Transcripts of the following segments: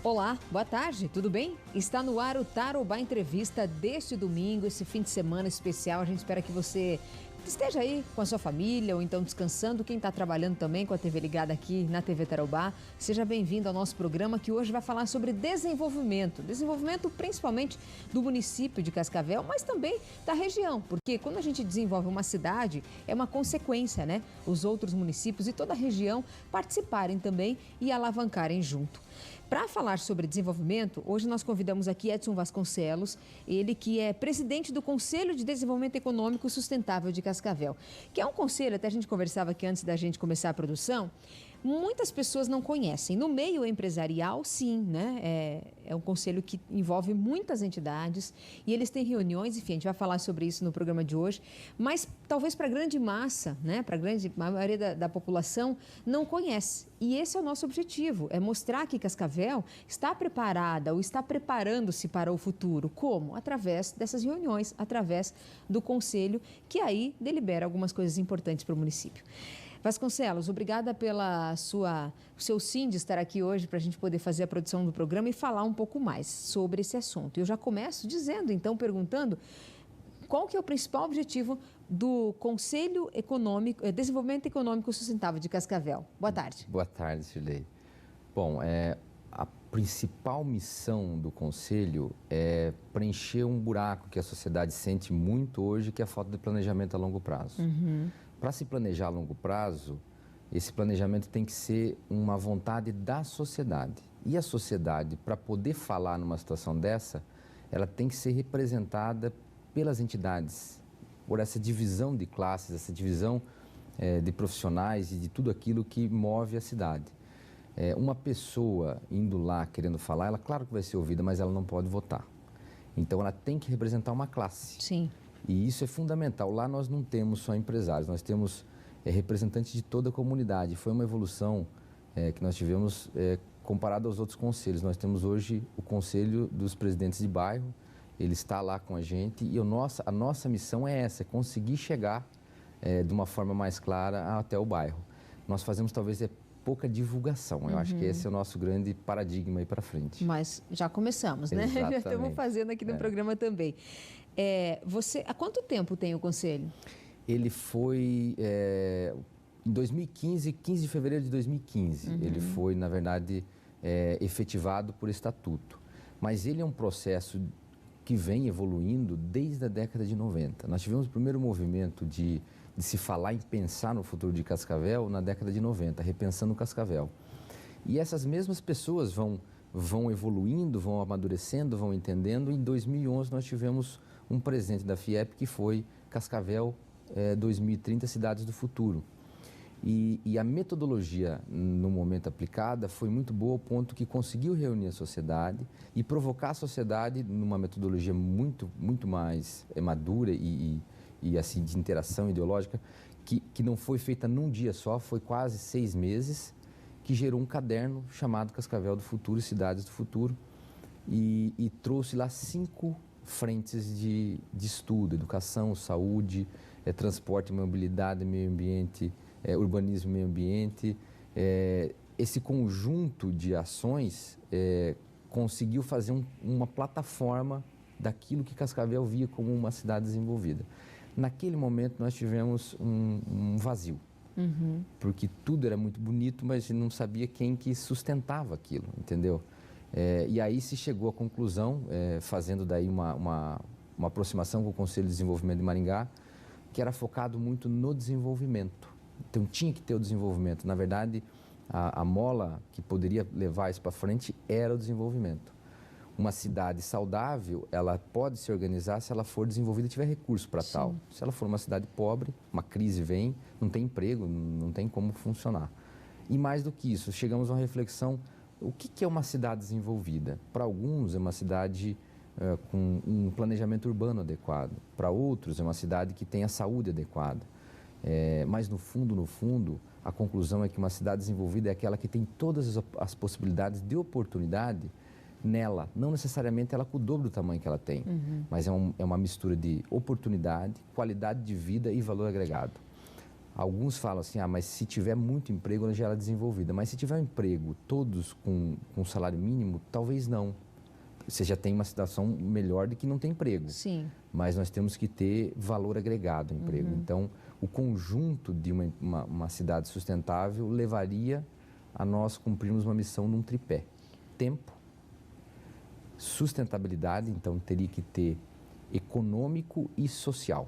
Olá, boa tarde, tudo bem? Está no ar o Tarobá Entrevista deste domingo, esse fim de semana especial. A gente espera que você esteja aí com a sua família ou então descansando. Quem está trabalhando também com a TV ligada aqui na TV Tarobá, seja bem-vindo ao nosso programa que hoje vai falar sobre desenvolvimento. Desenvolvimento principalmente do município de Cascavel, mas também da região, porque quando a gente desenvolve uma cidade, é uma consequência, né? Os outros municípios e toda a região participarem também e alavancarem junto. Para falar sobre desenvolvimento, hoje nós convidamos aqui Edson Vasconcelos, ele que é presidente do Conselho de Desenvolvimento Econômico Sustentável de Cascavel, que é um conselho, até a gente conversava aqui antes da gente começar a produção, muitas pessoas não conhecem. No meio empresarial, sim, né? É um conselho que envolve muitas entidades e eles têm reuniões, enfim, a gente vai falar sobre isso no programa de hoje, mas talvez para a grande massa, né? Para a grande maioria da população, não conhece. E esse é o nosso objetivo, é mostrar que Cascavel está preparada ou está preparando-se para o futuro. Como? Através dessas reuniões, através do conselho, que aí delibera algumas coisas importantes para o município. Vasconcelos, obrigada pela seu sim de estar aqui hoje para a gente poder fazer a produção do programa e falar um pouco mais sobre esse assunto. Eu já começo dizendo, então, perguntando qual que é o principal objetivo do Conselho Desenvolvimento Econômico Sustentável de Cascavel. Boa tarde. Boa tarde, Shirley. Bom, a principal missão do Conselho é preencher um buraco que a sociedade sente muito hoje, que é a falta de planejamento a longo prazo. Para se planejar a longo prazo, esse planejamento tem que ser uma vontade da sociedade. E a sociedade, para poder falar numa situação dessa, ela tem que ser representada pelas entidades, por essa divisão de classes, essa divisão de profissionais e de tudo aquilo que move a cidade. Uma pessoa indo lá querendo falar, ela claro que vai ser ouvida, mas ela não pode votar. Então ela tem que representar uma classe. Sim. E isso é fundamental. Lá nós não temos só empresários, nós temos representantes de toda a comunidade. Foi uma evolução que nós tivemos comparado aos outros conselhos. Nós temos hoje o Conselho dos Presidentes de Bairro, ele está lá com a gente e a nossa missão é essa, é conseguir chegar de uma forma mais clara até o bairro. Nós fazemos talvez pouca divulgação, eu acho que esse é o nosso grande paradigma aí para frente. Mas já começamos, né? Exatamente. Já estamos fazendo aqui no programa também. Há quanto tempo tem o Conselho? Ele foi em 2015, 15 de fevereiro de 2015. Ele foi, na verdade, efetivado por estatuto. Mas ele é um processo que vem evoluindo desde a década de 90. Nós tivemos o primeiro movimento de se falar em pensar no futuro de Cascavel na década de 90, repensando Cascavel. E essas mesmas pessoas vão evoluindo, vão amadurecendo, vão entendendo. Em 2011 nós tivemos um presente da FIEP que foi Cascavel 2030 Cidades do Futuro. E a metodologia no momento aplicada foi muito boa ao ponto que conseguiu reunir a sociedade e provocar a sociedade numa metodologia muito mais madura e assim de interação ideológica que não foi feita num dia só, foi quase 6 meses, que gerou um caderno chamado Cascavel do Futuro e Cidades do Futuro e trouxe lá 5 frentes de estudo: educação, saúde, transporte, mobilidade, meio ambiente, urbanismo e meio ambiente. Esse conjunto de ações conseguiu fazer uma plataforma daquilo que Cascavel via como uma cidade desenvolvida. Naquele momento nós tivemos um vazio, porque tudo era muito bonito, mas a gente não sabia quem que sustentava aquilo, entendeu? E aí se chegou à conclusão, fazendo daí uma aproximação com o Conselho de Desenvolvimento de Maringá, que era focado muito no desenvolvimento. Então tinha que ter o desenvolvimento. Na verdade, a mola que poderia levar isso para frente era o desenvolvimento. Uma cidade saudável, ela pode se organizar se ela for desenvolvida e tiver recurso para tal. Se ela for uma cidade pobre, uma crise vem, não tem emprego, não tem como funcionar. E mais do que isso, chegamos a uma reflexão: o que é uma cidade desenvolvida? Para alguns é uma cidade com um planejamento urbano adequado. Para outros é uma cidade que tem a saúde adequada. Mas no fundo, a conclusão é que uma cidade desenvolvida é aquela que tem todas as possibilidades de oportunidade nela, não necessariamente ela com o dobro do tamanho que ela tem, mas é uma mistura de oportunidade, qualidade de vida e valor agregado. Alguns falam assim, mas se tiver muito emprego, ela já é desenvolvida. Mas se tiver um emprego, todos com salário mínimo, talvez não. Você já tem uma situação melhor do que não tem emprego. Sim. Mas nós temos que ter valor agregado ao emprego. Então, o conjunto de uma cidade sustentável levaria a nós cumprirmos uma missão num tripé. Tempo, sustentabilidade, então teria que ter econômico e social.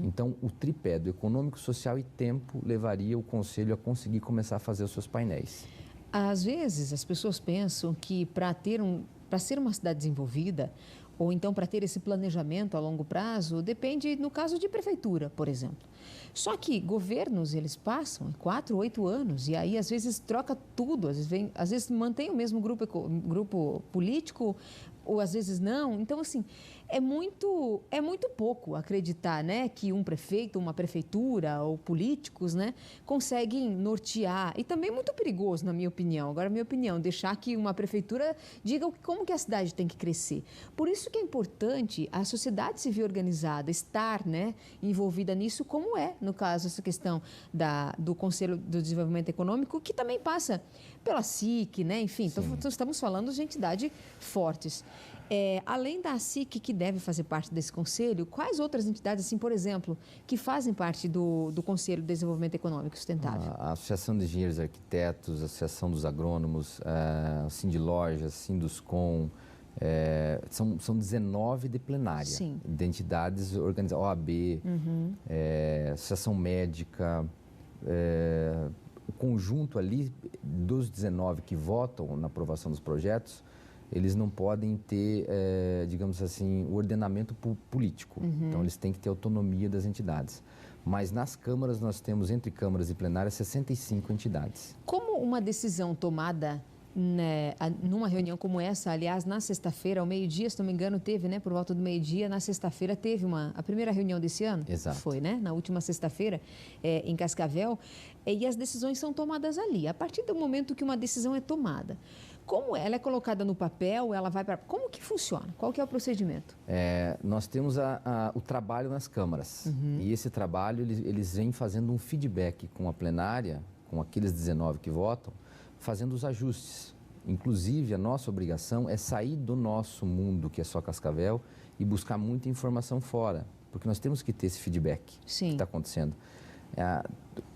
Então, o tripé do econômico, social e tempo levaria o Conselho a conseguir começar a fazer os seus painéis. Às vezes, as pessoas pensam que para ser uma cidade desenvolvida, ou então para ter esse planejamento a longo prazo, depende, no caso de prefeitura, por exemplo. Só que governos, eles passam 4, 8 anos, e aí às vezes troca tudo, às vezes mantém o mesmo grupo político, ou às vezes não. Então, assim, é muito pouco acreditar, né, que um prefeito, uma prefeitura ou políticos, né, conseguem nortear. E também muito perigoso, na minha opinião. Agora, minha opinião, deixar que uma prefeitura diga como que a cidade tem que crescer. Por isso que é importante a sociedade civil organizada estar, né, envolvida nisso, como é, no caso, essa questão do Conselho do Desenvolvimento Econômico, que também passa pela SIC, né, enfim, então, estamos falando de entidades fortes. Além da SIC, que deve fazer parte desse conselho, quais outras entidades, assim, por exemplo, que fazem parte do Conselho de Desenvolvimento Econômico Sustentável? A Associação de Engenheiros e Arquitetos, a Associação dos Agrônomos, a Sindilojas, Sinduscom, são 19 de plenária, Sim. De entidades organizadas, OAB, Associação Médica, o conjunto ali dos 19 que votam na aprovação dos projetos, eles não podem ter, digamos assim, o ordenamento político. Então, eles têm que ter autonomia das entidades. Mas nas câmaras, nós temos, entre câmaras e plenárias, 65 entidades. Como uma decisão tomada, né, numa reunião como essa, aliás, na sexta-feira, ao meio-dia, se não me engano, teve, né, por volta do meio-dia, na sexta-feira teve a primeira reunião desse ano? Exato. Foi, né, na última sexta-feira, em Cascavel, e as decisões são tomadas ali. A partir do momento que uma decisão é tomada, como ela é colocada no papel, ela vai para... Como que funciona? Qual que é o procedimento? Nós temos o trabalho nas câmaras. E esse trabalho, eles vêm fazendo um feedback com a plenária, com aqueles 19 que votam, fazendo os ajustes. Inclusive, a nossa obrigação é sair do nosso mundo, que é só Cascavel, e buscar muita informação fora. Porque nós temos que ter esse feedback que está acontecendo.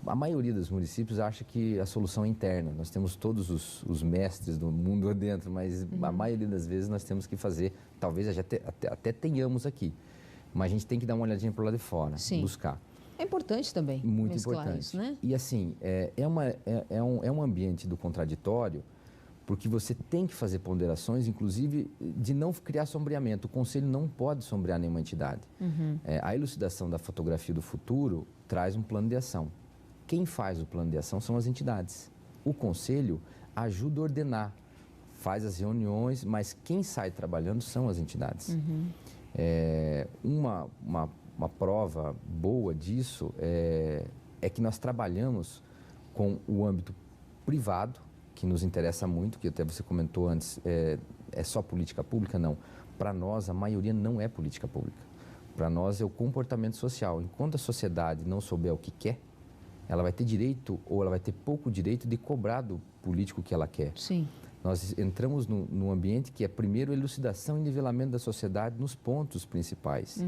A maioria dos municípios acha que a solução é interna. Nós temos todos os mestres do mundo adentro, mas a maioria das vezes nós temos que fazer, talvez até tenhamos aqui, mas a gente tem que dar uma olhadinha para o lado de fora, buscar. É importante também. Muito importante. Isso, né? E assim, é um ambiente do contraditório, porque você tem que fazer ponderações, inclusive de não criar sombreamento. O Conselho não pode sombrear nenhuma entidade. A elucidação da fotografia do futuro traz um plano de ação. Quem faz o plano de ação são as entidades. O Conselho ajuda a ordenar, faz as reuniões, mas quem sai trabalhando são as entidades. Uma prova boa disso é que nós trabalhamos com o âmbito privado, que nos interessa muito, que até você comentou antes, é só política pública? Não. Para nós, a maioria não é política pública. Para nós é o comportamento social. Enquanto a sociedade não souber o que quer, ela vai ter direito ou ela vai ter pouco direito de cobrar do político o que ela quer. Sim. Nós entramos num ambiente que é primeiro elucidação e nivelamento da sociedade nos pontos principais.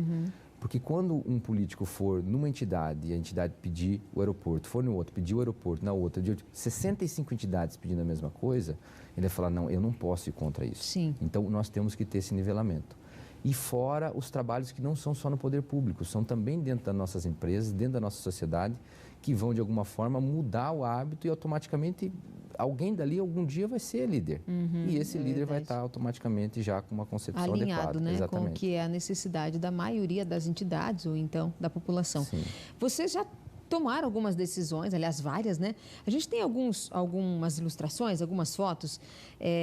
Porque quando um político for numa entidade e a entidade pedir o aeroporto, for no outro, pedir o aeroporto, na outra, 65 entidades pedindo a mesma coisa, ele vai falar, não, eu não posso ir contra isso. Sim. Então, nós temos que ter esse nivelamento. E fora os trabalhos que não são só no poder público, são também dentro das nossas empresas, dentro da nossa sociedade, que vão, de alguma forma, mudar o hábito e automaticamente alguém dali algum dia vai ser líder. E esse líder vai estar automaticamente já com uma concepção alinhado, adequada. Né, exatamente, com o que é a necessidade da maioria das entidades ou então da população. Sim. Vocês já tomaram algumas decisões, aliás, várias, né? A gente tem algumas ilustrações, algumas fotos,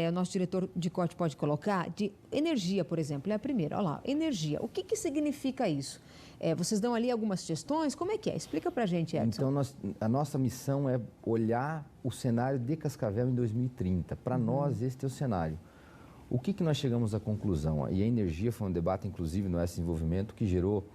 o nosso diretor de corte pode colocar, de energia, por exemplo. É a primeira, olha lá, energia. O que significa isso? Vocês dão ali algumas sugestões? Como é que é? Explica pra gente, Edson. Então, a nossa missão é olhar o cenário de Cascavel em 2030. Para nós, este é o cenário. O que nós chegamos à conclusão? E a energia foi um debate, inclusive, no S Desenvolvimento, que gerou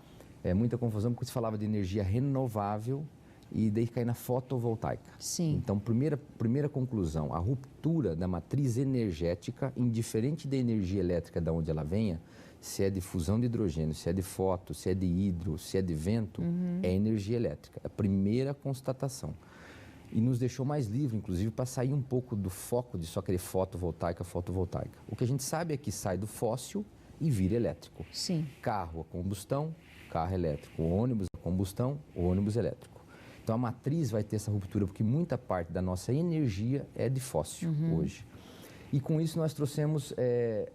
muita confusão, porque se falava de energia renovável e daí cai na fotovoltaica. Sim. Então, primeira conclusão, a ruptura da matriz energética, indiferente da energia elétrica de onde ela venha, se é de fusão de hidrogênio, se é de foto, se é de hidro, se é de vento, é energia elétrica. É a primeira constatação. E nos deixou mais livre, inclusive, para sair um pouco do foco de só querer fotovoltaica. O que a gente sabe é que sai do fóssil e vira elétrico. Sim. Carro a combustão, carro elétrico. Ônibus a combustão, ônibus elétrico. Então a matriz vai ter essa ruptura, porque muita parte da nossa energia é de fóssil hoje. E com isso nós trouxemos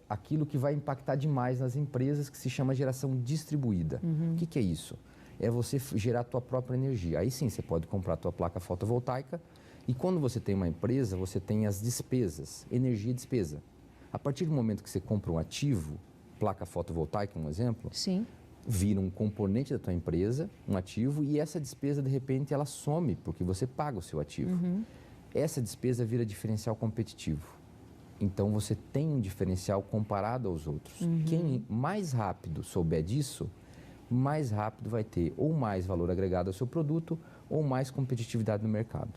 aquilo que vai impactar demais nas empresas, que se chama geração distribuída. O que é isso? É você gerar a tua própria energia. Aí sim, você pode comprar a tua placa fotovoltaica e quando você tem uma empresa, você tem as despesas, energia e despesa. A partir do momento que você compra um ativo, placa fotovoltaica, um exemplo, sim, vira um componente da tua empresa, um ativo, e essa despesa, de repente, ela some, porque você paga o seu ativo. Essa despesa vira diferencial competitivo. Então, você tem um diferencial comparado aos outros. Quem mais rápido souber disso, mais rápido vai ter ou mais valor agregado ao seu produto ou mais competitividade no mercado.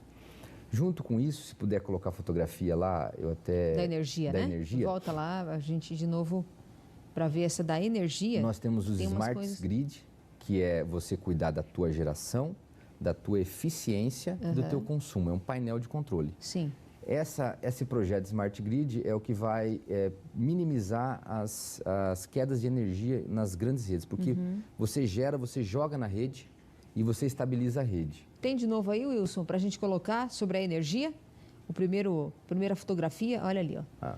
Junto com isso, se puder colocar a fotografia lá, eu até... Da energia, né? Energia. Volta lá, a gente de novo, para ver essa da energia. Nós temos os Smart Grid, que é você cuidar da tua geração, da tua eficiência, do teu consumo. É um painel de controle. Sim. Esse projeto Smart Grid é o que vai minimizar as quedas de energia nas grandes redes, porque você joga na rede e você estabiliza a rede. Tem de novo aí, Wilson, para a gente colocar sobre a energia? Primeira fotografia, olha ali, ó.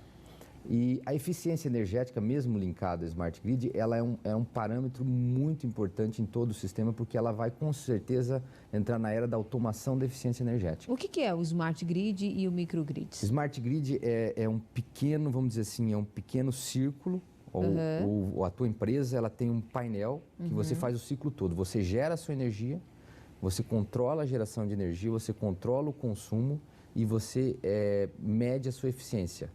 E a eficiência energética, mesmo linkada ao Smart Grid, ela é um parâmetro muito importante em todo o sistema, porque ela vai, com certeza, entrar na era da automação da eficiência energética. O que é o Smart Grid e o Microgrid? Smart Grid é um pequeno, vamos dizer assim, é um pequeno círculo, ou a tua empresa, ela tem um painel que você faz o ciclo todo. Você gera a sua energia, você controla a geração de energia, você controla o consumo e você mede a sua eficiência.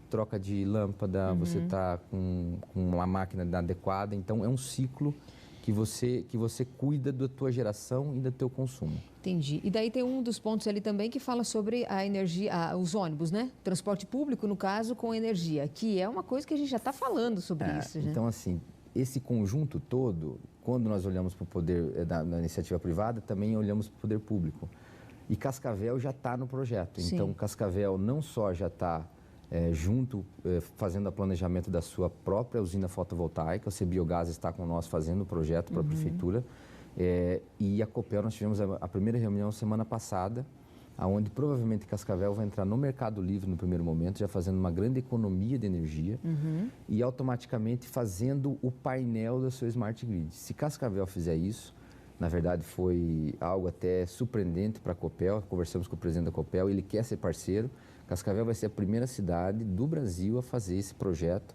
Troca de lâmpada, você está com uma máquina adequada. Então, é um ciclo que você cuida da tua geração e do teu consumo. Entendi. E daí tem um dos pontos ali também que fala sobre a energia, os ônibus, né? Transporte público, no caso, com energia, que é uma coisa que a gente já está falando sobre isso. Né? Então, assim, esse conjunto todo, quando nós olhamos para o poder da iniciativa privada, também olhamos para o poder público. E Cascavel já está no projeto. Sim. Então, Cascavel não só já está fazendo o planejamento da sua própria usina fotovoltaica, o CBiogás está com nós fazendo o projeto para a prefeitura, e a Copel, nós tivemos a primeira reunião semana passada, onde provavelmente Cascavel vai entrar no Mercado Livre no primeiro momento, já fazendo uma grande economia de energia e automaticamente fazendo o painel da sua Smart Grid. Se Cascavel fizer isso, na verdade foi algo até surpreendente para a Copel, conversamos com o presidente da Copel, ele quer ser parceiro. Cascavel vai ser a primeira cidade do Brasil a fazer esse projeto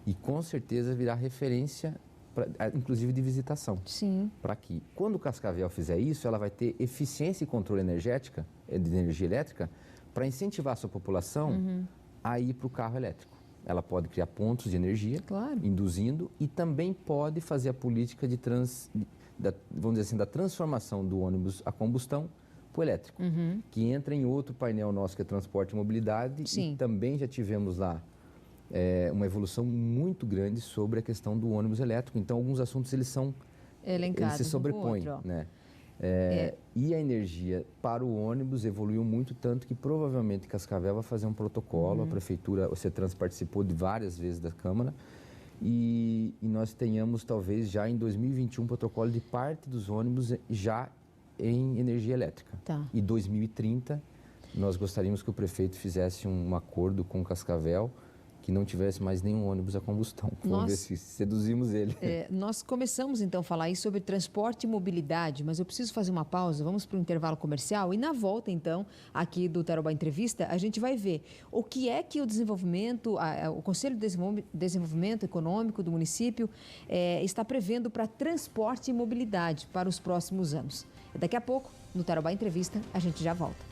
e com certeza virá referência, inclusive de visitação. Sim. Para aqui. Quando Cascavel fizer isso, ela vai ter eficiência e controle energética, de energia elétrica, para incentivar a sua população a ir para o carro elétrico. Ela pode criar pontos de energia, induzindo, e também pode fazer a política vamos dizer assim, da transformação do ônibus a combustão para o elétrico, que entra em outro painel nosso que é transporte e mobilidade. Sim. E também já tivemos lá uma evolução muito grande sobre a questão do ônibus elétrico. Então, alguns assuntos eles se sobrepõem, né? E a energia para o ônibus evoluiu muito, tanto que provavelmente Cascavel vai fazer um protocolo, a prefeitura, o CETRANS participou de várias vezes da Câmara, e nós tenhamos talvez já em 2021 protocolo de parte dos ônibus já em energia elétrica. Tá. E 2030 nós gostaríamos que o prefeito fizesse um acordo com Cascavel que não tivesse mais nenhum ônibus a combustão. Vamos ver se seduzimos ele. Nós começamos então a falar aí sobre transporte e mobilidade, mas eu preciso fazer uma pausa, vamos para o intervalo comercial e na volta então aqui do Tarobá Entrevista a gente vai ver o que é que o desenvolvimento, o Conselho de Desenvolvimento Econômico do município está prevendo para transporte e mobilidade para os próximos anos. Daqui a pouco, no Tarobá Entrevista, a gente já volta.